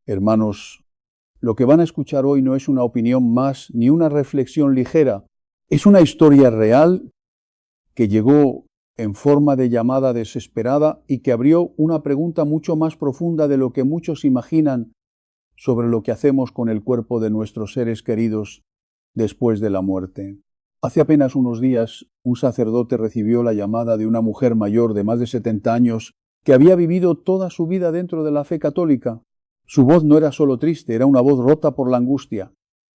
Hermanos, lo que van a escuchar hoy no es una opinión más ni una reflexión ligera, es una historia real que llegó en forma de llamada desesperada y que abrió una pregunta mucho más profunda de lo que muchos imaginan sobre lo que hacemos con el cuerpo de nuestros seres queridos después de la muerte. Hace apenas unos días, un sacerdote recibió la llamada de una mujer mayor de más de 70 años que había vivido toda su vida dentro de la fe católica. Su voz no era solo triste, era una voz rota por la angustia.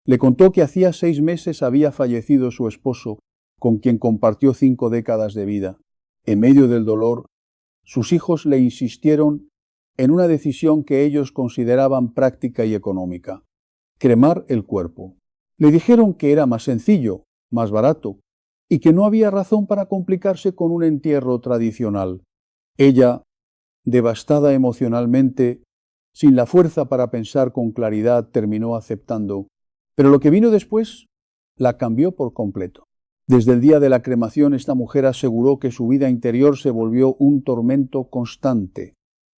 Le contó que hacía 6 meses había fallecido su esposo, con quien compartió 5 décadas de vida. En medio del dolor, sus hijos le insistieron en una decisión que ellos consideraban práctica y económica: cremar el cuerpo. Le dijeron que era más sencillo, más barato, y que no había razón para complicarse con un entierro tradicional. Ella, devastada emocionalmente, sin la fuerza para pensar con claridad, terminó aceptando, pero lo que vino después la cambió por completo. Desde el día de la cremación, esta mujer aseguró que su vida interior se volvió un tormento constante.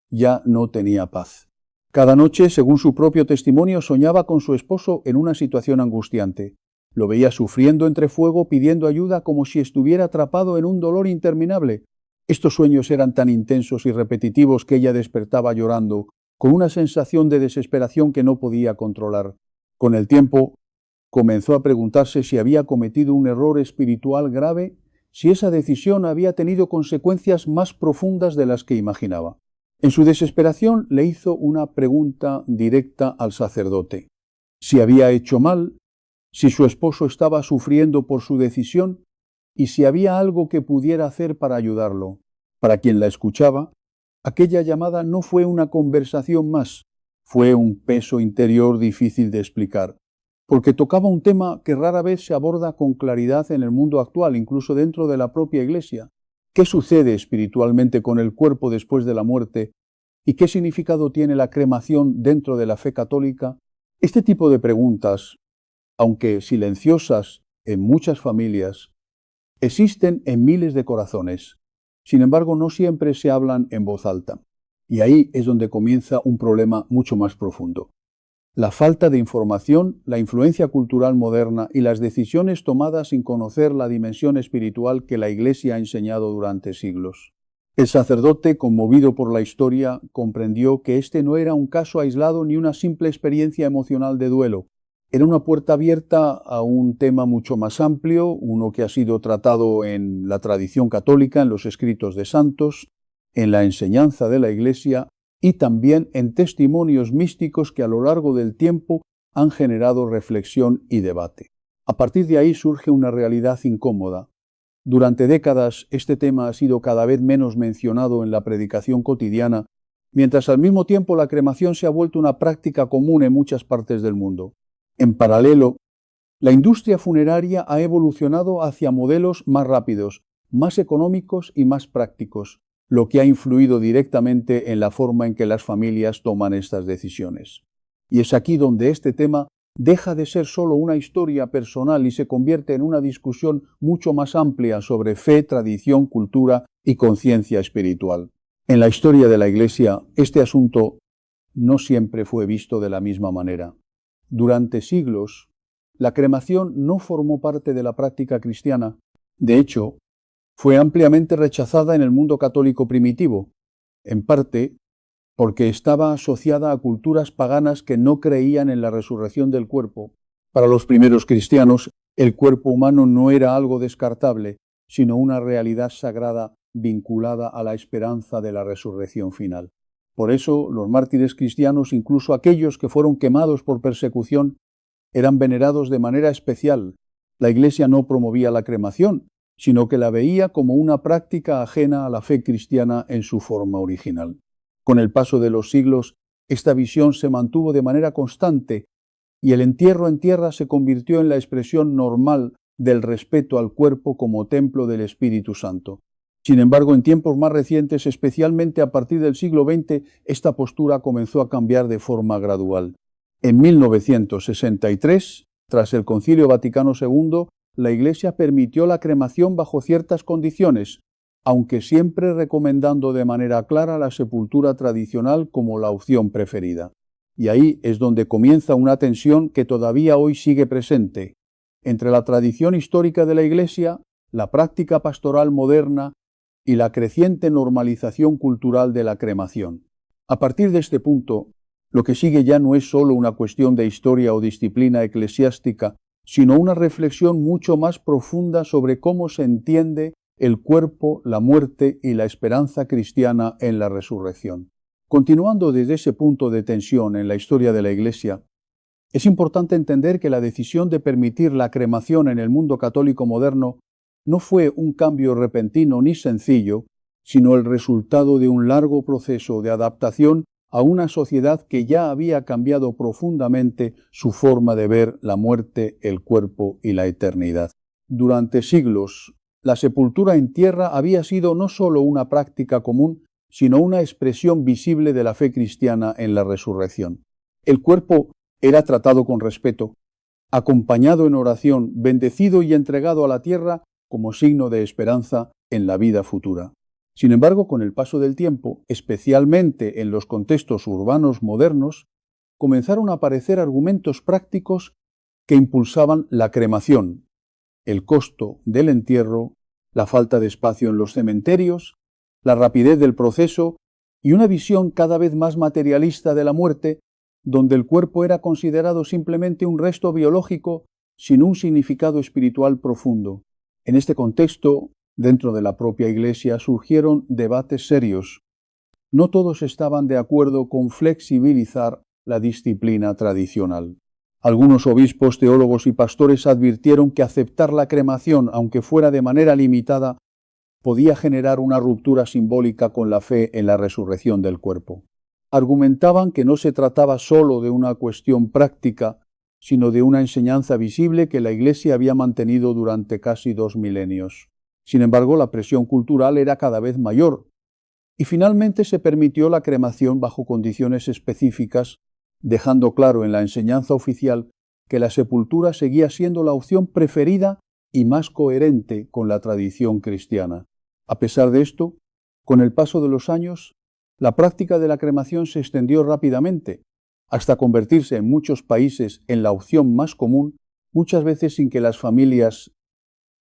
Ya no tenía paz. Cada noche, según su propio testimonio, soñaba con su esposo en una situación angustiante. Lo veía sufriendo entre fuego, pidiendo ayuda como si estuviera atrapado en un dolor interminable. Estos sueños eran tan intensos y repetitivos que ella despertaba llorando, con una sensación de desesperación que no podía controlar. Con el tiempo, comenzó a preguntarse si había cometido un error espiritual grave, si esa decisión había tenido consecuencias más profundas de las que imaginaba. En su desesperación le hizo una pregunta directa al sacerdote: si había hecho mal, si su esposo estaba sufriendo por su decisión y si había algo que pudiera hacer para ayudarlo. Para quien la escuchaba, aquella llamada no fue una conversación más, fue un peso interior difícil de explicar, porque tocaba un tema que rara vez se aborda con claridad en el mundo actual, incluso dentro de la propia Iglesia. ¿Qué sucede espiritualmente con el cuerpo después de la muerte? ¿Y qué significado tiene la cremación dentro de la fe católica? Este tipo de preguntas, aunque silenciosas en muchas familias, existen en miles de corazones. Sin embargo, no siempre se hablan en voz alta. Y ahí es donde comienza un problema mucho más profundo. La falta de información, la influencia cultural moderna y las decisiones tomadas sin conocer la dimensión espiritual que la Iglesia ha enseñado durante siglos. El sacerdote, conmovido por la historia, comprendió que este no era un caso aislado ni una simple experiencia emocional de duelo. Era una puerta abierta a un tema mucho más amplio, uno que ha sido tratado en la tradición católica, en los escritos de santos, en la enseñanza de la Iglesia y también en testimonios místicos que a lo largo del tiempo han generado reflexión y debate. A partir de ahí surge una realidad incómoda. Durante décadas este tema ha sido cada vez menos mencionado en la predicación cotidiana, mientras al mismo tiempo la cremación se ha vuelto una práctica común en muchas partes del mundo. En paralelo, la industria funeraria ha evolucionado hacia modelos más rápidos, más económicos y más prácticos, lo que ha influido directamente en la forma en que las familias toman estas decisiones. Y es aquí donde este tema deja de ser solo una historia personal y se convierte en una discusión mucho más amplia sobre fe, tradición, cultura y conciencia espiritual. En la historia de la Iglesia, este asunto no siempre fue visto de la misma manera. Durante siglos, la cremación no formó parte de la práctica cristiana. De hecho, fue ampliamente rechazada en el mundo católico primitivo, en parte porque estaba asociada a culturas paganas que no creían en la resurrección del cuerpo. Para los primeros cristianos, el cuerpo humano no era algo descartable, sino una realidad sagrada vinculada a la esperanza de la resurrección final. Por eso, los mártires cristianos, incluso aquellos que fueron quemados por persecución, eran venerados de manera especial. La Iglesia no promovía la cremación, sino que la veía como una práctica ajena a la fe cristiana en su forma original. Con el paso de los siglos, esta visión se mantuvo de manera constante y el entierro en tierra se convirtió en la expresión normal del respeto al cuerpo como templo del Espíritu Santo. Sin embargo, en tiempos más recientes, especialmente a partir del siglo XX, esta postura comenzó a cambiar de forma gradual. En 1963, tras el Concilio Vaticano II, la Iglesia permitió la cremación bajo ciertas condiciones, aunque siempre recomendando de manera clara la sepultura tradicional como la opción preferida. Y ahí es donde comienza una tensión que todavía hoy sigue presente entre la tradición histórica de la Iglesia, la práctica pastoral moderna y la creciente normalización cultural de la cremación. A partir de este punto, lo que sigue ya no es solo una cuestión de historia o disciplina eclesiástica, sino una reflexión mucho más profunda sobre cómo se entiende el cuerpo, la muerte y la esperanza cristiana en la resurrección. Continuando desde ese punto de tensión en la historia de la Iglesia, es importante entender que la decisión de permitir la cremación en el mundo católico moderno no fue un cambio repentino ni sencillo, sino el resultado de un largo proceso de adaptación a una sociedad que ya había cambiado profundamente su forma de ver la muerte, el cuerpo y la eternidad. Durante siglos, la sepultura en tierra había sido no solo una práctica común, sino una expresión visible de la fe cristiana en la resurrección. El cuerpo era tratado con respeto, acompañado en oración, bendecido y entregado a la tierra como signo de esperanza en la vida futura. Sin embargo, con el paso del tiempo, especialmente en los contextos urbanos modernos, comenzaron a aparecer argumentos prácticos que impulsaban la cremación, el costo del entierro, la falta de espacio en los cementerios, la rapidez del proceso y una visión cada vez más materialista de la muerte, donde el cuerpo era considerado simplemente un resto biológico sin un significado espiritual profundo. En este contexto, dentro de la propia Iglesia surgieron debates serios. No todos estaban de acuerdo con flexibilizar la disciplina tradicional. Algunos obispos, teólogos y pastores advirtieron que aceptar la cremación, aunque fuera de manera limitada, podía generar una ruptura simbólica con la fe en la resurrección del cuerpo. Argumentaban que no se trataba solo de una cuestión práctica, sino de una enseñanza visible que la Iglesia había mantenido durante casi 2 milenios. Sin embargo, la presión cultural era cada vez mayor, y finalmente se permitió la cremación bajo condiciones específicas, dejando claro en la enseñanza oficial que la sepultura seguía siendo la opción preferida y más coherente con la tradición cristiana. A pesar de esto, con el paso de los años, la práctica de la cremación se extendió rápidamente, hasta convertirse en muchos países en la opción más común, muchas veces sin que las familias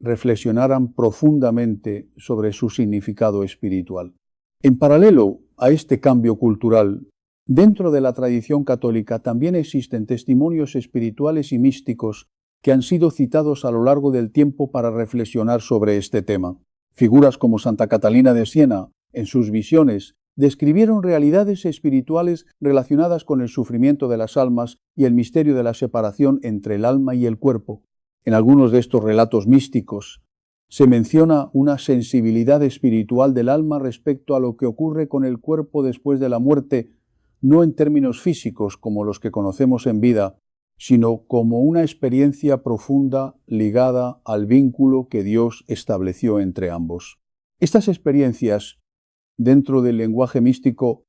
reflexionaran profundamente sobre su significado espiritual. En paralelo a este cambio cultural, dentro de la tradición católica también existen testimonios espirituales y místicos que han sido citados a lo largo del tiempo para reflexionar sobre este tema. Figuras como Santa Catalina de Siena, en sus visiones, describieron realidades espirituales relacionadas con el sufrimiento de las almas y el misterio de la separación entre el alma y el cuerpo. En algunos de estos relatos místicos se menciona una sensibilidad espiritual del alma respecto a lo que ocurre con el cuerpo después de la muerte, no en términos físicos como los que conocemos en vida, sino como una experiencia profunda ligada al vínculo que Dios estableció entre ambos. Estas experiencias, dentro del lenguaje místico,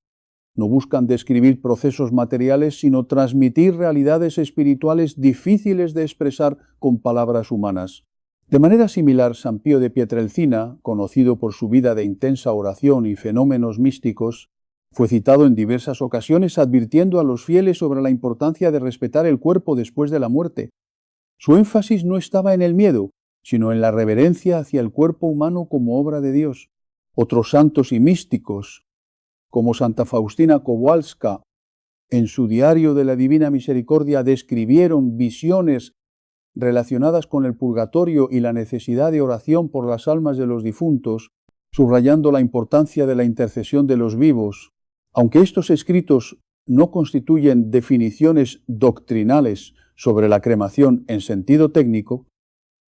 no buscan describir procesos materiales, sino transmitir realidades espirituales difíciles de expresar con palabras humanas. De manera similar, San Pío de Pietrelcina, conocido por su vida de intensa oración y fenómenos místicos, fue citado en diversas ocasiones advirtiendo a los fieles sobre la importancia de respetar el cuerpo después de la muerte. Su énfasis no estaba en el miedo, sino en la reverencia hacia el cuerpo humano como obra de Dios. Otros santos y místicos, como Santa Faustina Kowalska, en su Diario de la Divina Misericordia describieron visiones relacionadas con el purgatorio y la necesidad de oración por las almas de los difuntos, subrayando la importancia de la intercesión de los vivos. Aunque estos escritos no constituyen definiciones doctrinales sobre la cremación en sentido técnico,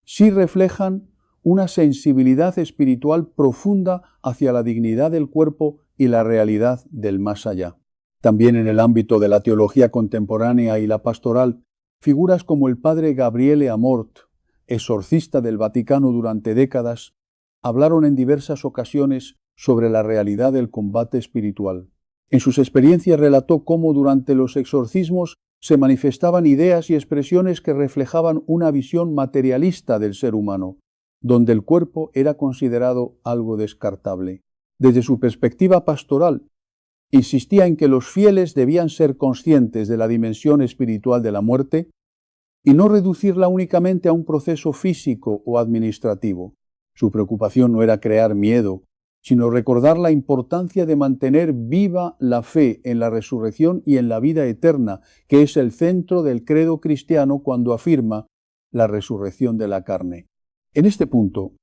sí reflejan una sensibilidad espiritual profunda hacia la dignidad del cuerpo y la realidad del más allá. También en el ámbito de la teología contemporánea y la pastoral, figuras como el padre Gabriele Amort, exorcista del Vaticano durante décadas, hablaron en diversas ocasiones sobre la realidad del combate espiritual. En sus experiencias relató cómo durante los exorcismos se manifestaban ideas y expresiones que reflejaban una visión materialista del ser humano, donde el cuerpo era considerado algo descartable. Desde su perspectiva pastoral, insistía en que los fieles debían ser conscientes de la dimensión espiritual de la muerte y no reducirla únicamente a un proceso físico o administrativo. Su preocupación no era crear miedo, sino recordar la importancia de mantener viva la fe en la resurrección y en la vida eterna, que es el centro del credo cristiano cuando afirma la resurrección de la carne. En este punto,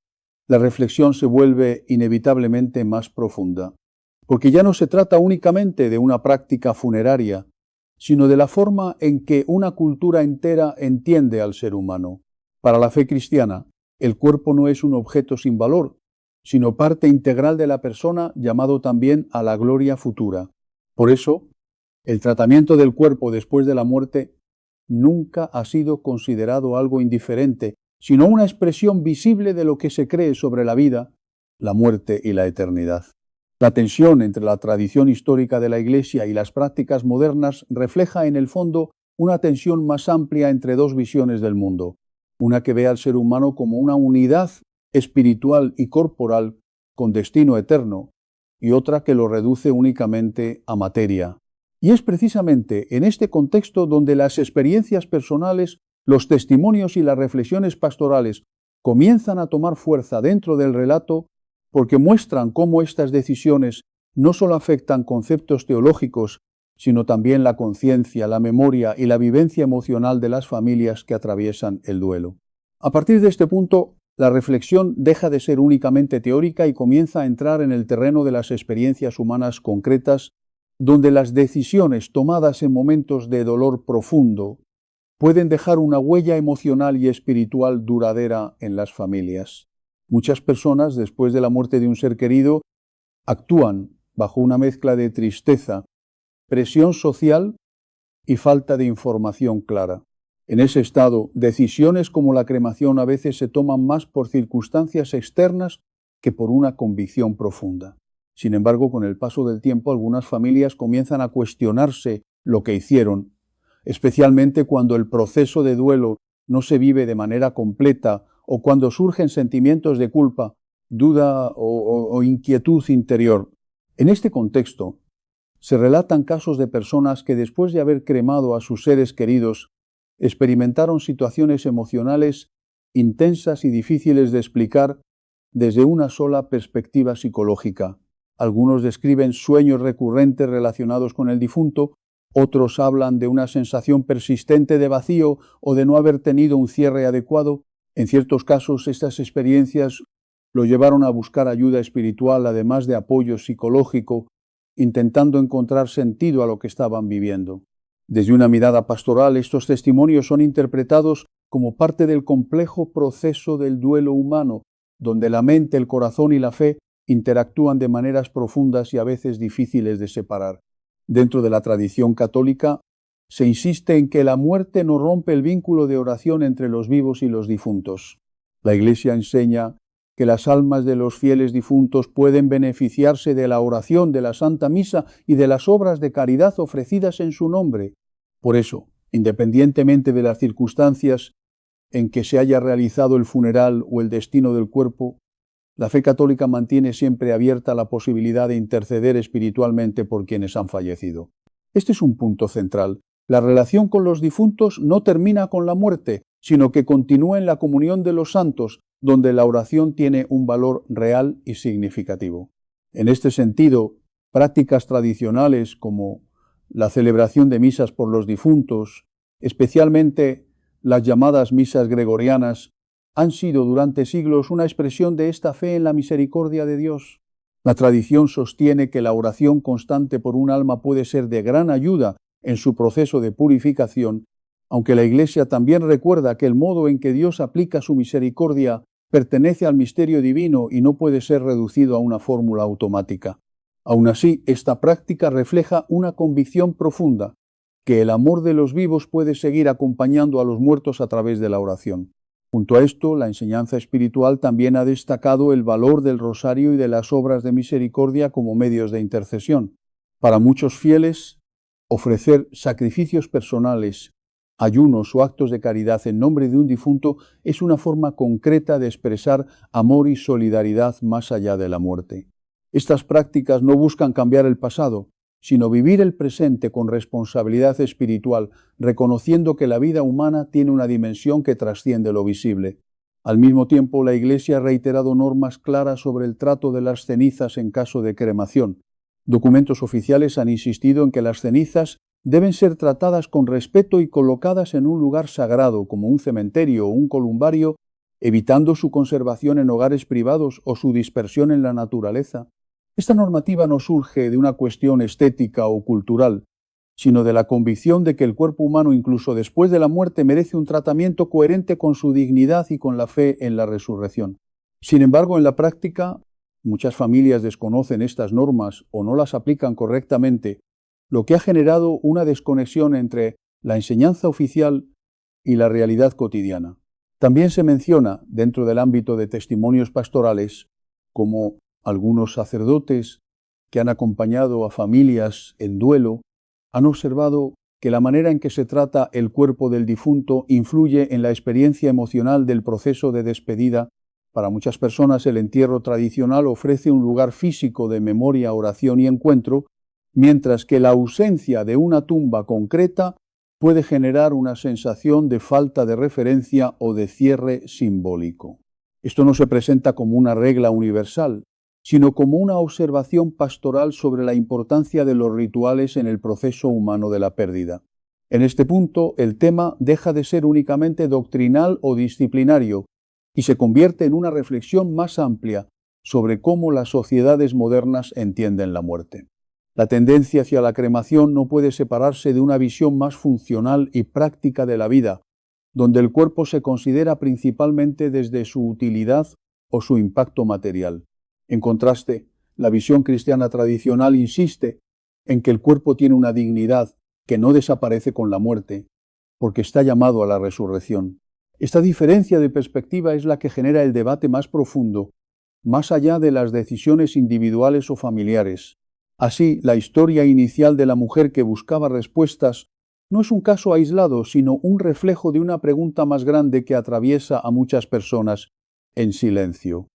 la reflexión se vuelve inevitablemente más profunda, porque ya no se trata únicamente de una práctica funeraria, sino de la forma en que una cultura entera entiende al ser humano. Para la fe cristiana, el cuerpo no es un objeto sin valor, sino parte integral de la persona, llamado también a la gloria futura. Por eso, el tratamiento del cuerpo después de la muerte nunca ha sido considerado algo indiferente, sino una expresión visible de lo que se cree sobre la vida, la muerte y la eternidad. La tensión entre la tradición histórica de la Iglesia y las prácticas modernas refleja en el fondo una tensión más amplia entre dos visiones del mundo, una que ve al ser humano como una unidad espiritual y corporal con destino eterno, y otra que lo reduce únicamente a materia. Y es precisamente en este contexto donde las experiencias personales, los testimonios y las reflexiones pastorales comienzan a tomar fuerza dentro del relato, porque muestran cómo estas decisiones no solo afectan conceptos teológicos, sino también la conciencia, la memoria y la vivencia emocional de las familias que atraviesan el duelo. A partir de este punto, la reflexión deja de ser únicamente teórica y comienza a entrar en el terreno de las experiencias humanas concretas, donde las decisiones tomadas en momentos de dolor profundo pueden dejar una huella emocional y espiritual duradera en las familias. Muchas personas, después de la muerte de un ser querido, actúan bajo una mezcla de tristeza, presión social y falta de información clara. En ese estado, decisiones como la cremación a veces se toman más por circunstancias externas que por una convicción profunda. Sin embargo, con el paso del tiempo, algunas familias comienzan a cuestionarse lo que hicieron, especialmente cuando el proceso de duelo no se vive de manera completa o cuando surgen sentimientos de culpa, duda o inquietud interior. En este contexto, se relatan casos de personas que después de haber cremado a sus seres queridos, experimentaron situaciones emocionales intensas y difíciles de explicar desde una sola perspectiva psicológica. Algunos describen sueños recurrentes relacionados con el difunto, otros hablan de una sensación persistente de vacío o de no haber tenido un cierre adecuado. En ciertos casos, estas experiencias lo llevaron a buscar ayuda espiritual, además de apoyo psicológico, intentando encontrar sentido a lo que estaban viviendo. Desde una mirada pastoral, estos testimonios son interpretados como parte del complejo proceso del duelo humano, donde la mente, el corazón y la fe interactúan de maneras profundas y a veces difíciles de separar. Dentro de la tradición católica, se insiste en que la muerte no rompe el vínculo de oración entre los vivos y los difuntos. La Iglesia enseña que las almas de los fieles difuntos pueden beneficiarse de la oración, de la Santa Misa y de las obras de caridad ofrecidas en su nombre. Por eso, independientemente de las circunstancias en que se haya realizado el funeral o el destino del cuerpo, la fe católica mantiene siempre abierta la posibilidad de interceder espiritualmente por quienes han fallecido. Este es un punto central. La relación con los difuntos no termina con la muerte, sino que continúa en la comunión de los santos, donde la oración tiene un valor real y significativo. En este sentido, prácticas tradicionales como la celebración de misas por los difuntos, especialmente las llamadas misas gregorianas, han sido durante siglos una expresión de esta fe en la misericordia de Dios. La tradición sostiene que la oración constante por un alma puede ser de gran ayuda en su proceso de purificación, aunque la Iglesia también recuerda que el modo en que Dios aplica su misericordia pertenece al misterio divino y no puede ser reducido a una fórmula automática. Aun así, esta práctica refleja una convicción profunda, que el amor de los vivos puede seguir acompañando a los muertos a través de la oración. Junto a esto, la enseñanza espiritual también ha destacado el valor del rosario y de las obras de misericordia como medios de intercesión. Para muchos fieles, ofrecer sacrificios personales, ayunos o actos de caridad en nombre de un difunto es una forma concreta de expresar amor y solidaridad más allá de la muerte. Estas prácticas no buscan cambiar el pasado, sino vivir el presente con responsabilidad espiritual, reconociendo que la vida humana tiene una dimensión que trasciende lo visible. Al mismo tiempo, la Iglesia ha reiterado normas claras sobre el trato de las cenizas en caso de cremación. Documentos oficiales han insistido en que las cenizas deben ser tratadas con respeto y colocadas en un lugar sagrado, como un cementerio o un columbario, evitando su conservación en hogares privados o su dispersión en la naturaleza. Esta normativa no surge de una cuestión estética o cultural, sino de la convicción de que el cuerpo humano, incluso después de la muerte, merece un tratamiento coherente con su dignidad y con la fe en la resurrección. Sin embargo, en la práctica, muchas familias desconocen estas normas o no las aplican correctamente, lo que ha generado una desconexión entre la enseñanza oficial y la realidad cotidiana. También se menciona, dentro del ámbito de testimonios pastorales, como algunos sacerdotes que han acompañado a familias en duelo han observado que la manera en que se trata el cuerpo del difunto influye en la experiencia emocional del proceso de despedida. Para muchas personas el entierro tradicional ofrece un lugar físico de memoria, oración y encuentro, mientras que la ausencia de una tumba concreta puede generar una sensación de falta de referencia o de cierre simbólico. Esto no se presenta como una regla universal, sino como una observación pastoral sobre la importancia de los rituales en el proceso humano de la pérdida. En este punto, el tema deja de ser únicamente doctrinal o disciplinario y se convierte en una reflexión más amplia sobre cómo las sociedades modernas entienden la muerte. La tendencia hacia la cremación no puede separarse de una visión más funcional y práctica de la vida, donde el cuerpo se considera principalmente desde su utilidad o su impacto material. En contraste, la visión cristiana tradicional insiste en que el cuerpo tiene una dignidad que no desaparece con la muerte, porque está llamado a la resurrección. Esta diferencia de perspectiva es la que genera el debate más profundo, más allá de las decisiones individuales o familiares. Así, la historia inicial de la mujer que buscaba respuestas no es un caso aislado, sino un reflejo de una pregunta más grande que atraviesa a muchas personas en silencio.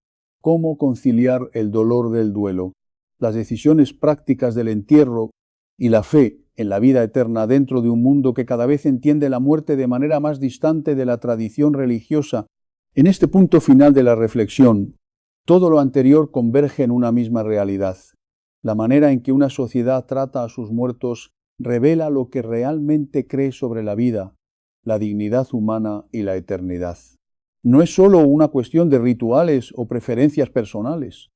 ¿Cómo conciliar el dolor del duelo, las decisiones prácticas del entierro y la fe en la vida eterna dentro de un mundo que cada vez entiende la muerte de manera más distante de la tradición religiosa? En este punto final de la reflexión, todo lo anterior converge en una misma realidad. La manera en que una sociedad trata a sus muertos revela lo que realmente cree sobre la vida, la dignidad humana y la eternidad. No es sólo una cuestión de rituales o preferencias personales,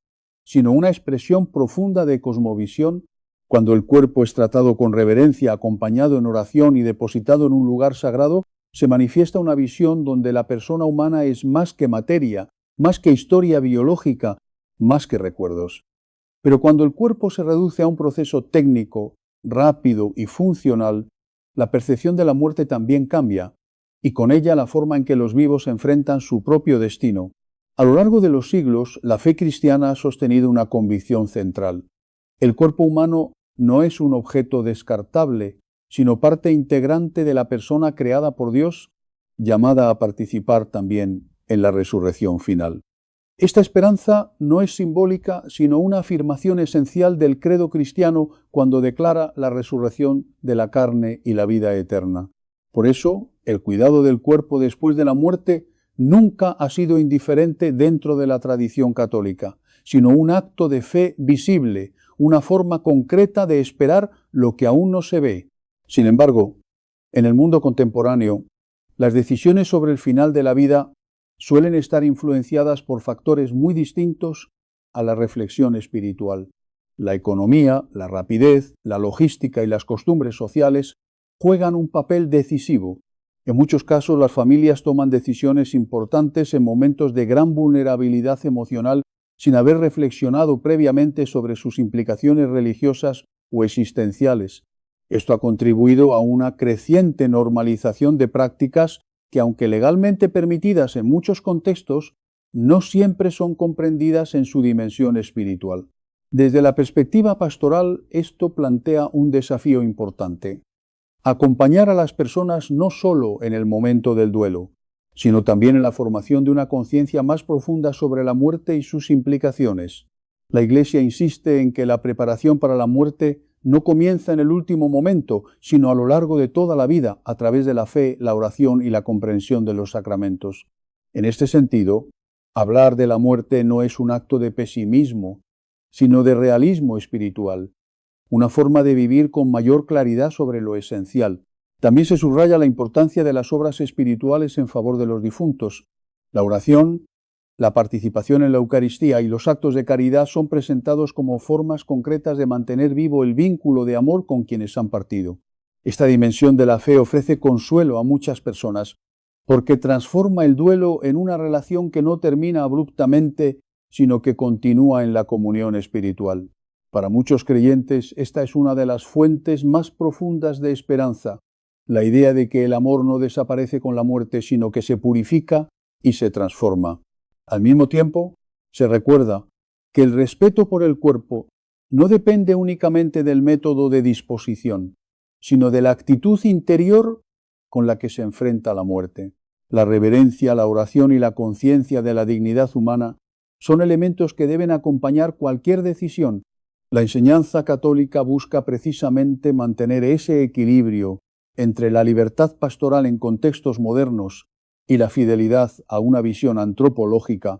sino una expresión profunda de cosmovisión. Cuando el cuerpo es tratado con reverencia, acompañado en oración y depositado en un lugar sagrado, se manifiesta una visión donde la persona humana es más que materia, más que historia biológica, más que recuerdos. Pero cuando el cuerpo se reduce a un proceso técnico, rápido y funcional, la percepción de la muerte también cambia, y con ella la forma en que los vivos enfrentan su propio destino. A lo largo de los siglos, la fe cristiana ha sostenido una convicción central. El cuerpo humano no es un objeto descartable, sino parte integrante de la persona creada por Dios, llamada a participar también en la resurrección final. Esta esperanza no es simbólica, sino una afirmación esencial del credo cristiano cuando declara la resurrección de la carne y la vida eterna. Por eso, el cuidado del cuerpo después de la muerte nunca ha sido indiferente dentro de la tradición católica, sino un acto de fe visible, una forma concreta de esperar lo que aún no se ve. Sin embargo, en el mundo contemporáneo, las decisiones sobre el final de la vida suelen estar influenciadas por factores muy distintos a la reflexión espiritual. La economía, la rapidez, la logística y las costumbres sociales juegan un papel decisivo. En muchos casos, las familias toman decisiones importantes en momentos de gran vulnerabilidad emocional sin haber reflexionado previamente sobre sus implicaciones religiosas o existenciales. Esto ha contribuido a una creciente normalización de prácticas que, aunque legalmente permitidas en muchos contextos, no siempre son comprendidas en su dimensión espiritual. Desde la perspectiva pastoral, esto plantea un desafío importante: acompañar a las personas no solo en el momento del duelo, sino también en la formación de una conciencia más profunda sobre la muerte y sus implicaciones. La Iglesia insiste en que la preparación para la muerte no comienza en el último momento, sino a lo largo de toda la vida, a través de la fe, la oración y la comprensión de los sacramentos. En este sentido, hablar de la muerte no es un acto de pesimismo, sino de realismo espiritual, una forma de vivir con mayor claridad sobre lo esencial. También se subraya la importancia de las obras espirituales en favor de los difuntos. La oración, la participación en la Eucaristía y los actos de caridad son presentados como formas concretas de mantener vivo el vínculo de amor con quienes han partido. Esta dimensión de la fe ofrece consuelo a muchas personas, porque transforma el duelo en una relación que no termina abruptamente, sino que continúa en la comunión espiritual. Para muchos creyentes, esta es una de las fuentes más profundas de esperanza, la idea de que el amor no desaparece con la muerte, sino que se purifica y se transforma. Al mismo tiempo, se recuerda que el respeto por el cuerpo no depende únicamente del método de disposición, sino de la actitud interior con la que se enfrenta a la muerte. La reverencia, la oración y la conciencia de la dignidad humana son elementos que deben acompañar cualquier decisión. La enseñanza católica busca precisamente mantener ese equilibrio entre la libertad pastoral en contextos modernos y la fidelidad a una visión antropológica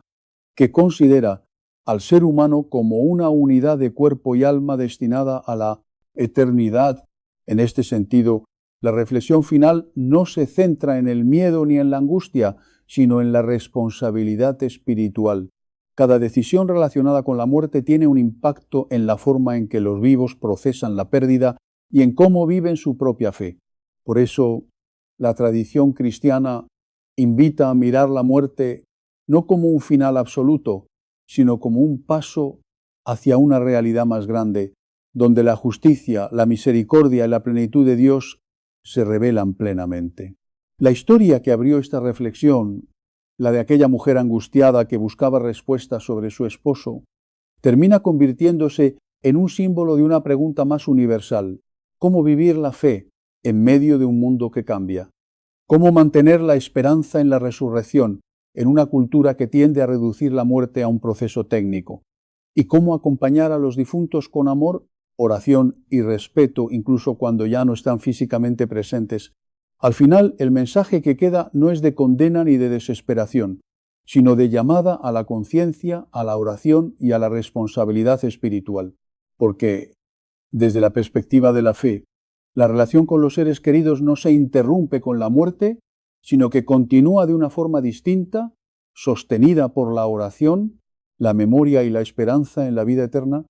que considera al ser humano como una unidad de cuerpo y alma destinada a la eternidad. En este sentido, la reflexión final no se centra en el miedo ni en la angustia, sino en la responsabilidad espiritual. Cada decisión relacionada con la muerte tiene un impacto en la forma en que los vivos procesan la pérdida y en cómo viven su propia fe. Por eso, la tradición cristiana invita a mirar la muerte no como un final absoluto, sino como un paso hacia una realidad más grande, donde la justicia, la misericordia y la plenitud de Dios se revelan plenamente. La historia que abrió esta reflexión, la de aquella mujer angustiada que buscaba respuestas sobre su esposo, termina convirtiéndose en un símbolo de una pregunta más universal: ¿cómo vivir la fe en medio de un mundo que cambia? ¿Cómo mantener la esperanza en la resurrección en una cultura que tiende a reducir la muerte a un proceso técnico? ¿Y cómo acompañar a los difuntos con amor, oración y respeto, incluso cuando ya no están físicamente presentes? Al final, el mensaje que queda no es de condena ni de desesperación, sino de llamada a la conciencia, a la oración y a la responsabilidad espiritual. Porque, desde la perspectiva de la fe, la relación con los seres queridos no se interrumpe con la muerte, sino que continúa de una forma distinta, sostenida por la oración, la memoria y la esperanza en la vida eterna,